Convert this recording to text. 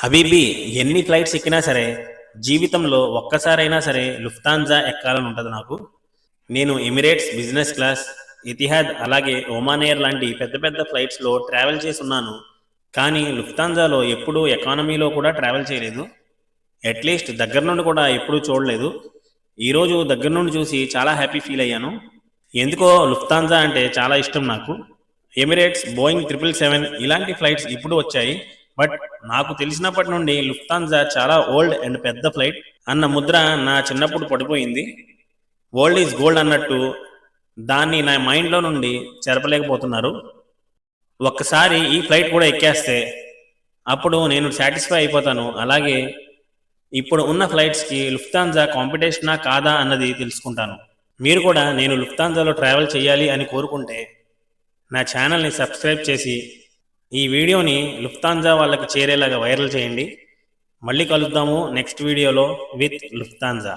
Habibi, ఎన్ని flights ఎక్కినా సరే జీవితంలో ఒక్కసారైనా సరే లుఫ్తాన్జా ఎక్కాలని ఉంటుంది నాకు. నేను ఎమిరేట్స్ బిజినెస్ క్లాస్, ఇతిహాద్ అలాగే ఒమాన్ ఎయిర్ లాంటి పెద్ద పెద్ద ఫ్లైట్స్లో ట్రావెల్ చేసి ఉన్నాను. కానీ లుఫ్తాన్జాలో ఎప్పుడూ ఎకానమీలో కూడా ట్రావెల్ చేయలేదు. అట్లీస్ట్ దగ్గర నుండి కూడా ఎప్పుడూ చూడలేదు. ఈరోజు దగ్గర నుండి చూసి చాలా హ్యాపీ ఫీల్ అయ్యాను. ఎందుకో లుఫ్తాన్జా అంటే చాలా ఇష్టం నాకు. ఎమిరేట్స్, బోయింగ్ 777 ఇలాంటి ఫ్లైట్స్ ఇప్పుడు వచ్చాయి. బట్ నాకు తెలిసినప్పటి నుండి లుఫ్తాన్జా చాలా ఓల్డ్ అండ్ పెద్ద ఫ్లైట్ అన్న ముద్ర నా చిన్నప్పుడు పడిపోయింది. ఓల్డ్ ఈజ్ గోల్డ్ అన్నట్టు దాన్ని నా మైండ్లో నుండి చెరపలేకపోతున్నారు. ఒక్కసారి ఈ ఫ్లైట్ కూడా ఎక్కేస్తే అప్పుడు నేను సాటిస్ఫై అయిపోతాను. అలాగే ఇప్పుడు ఉన్న ఫ్లైట్స్కి లుఫ్తాన్జా కాంపిటీషనా కాదా అన్నది తెలుసుకుంటాను. మీరు కూడా నేను లుఫ్తాన్జాలో ట్రావెల్ చేయాలి అని కోరుకుంటే నా ఛానల్ని సబ్స్క్రైబ్ చేసి ఈ వీడియోని లుఫ్తాన్జా వాళ్ళకి చేరేలాగా వైరల్ చేయండి. మళ్ళీ కలుద్దాము నెక్స్ట్ వీడియోలో విత్ లుఫ్తాన్జా.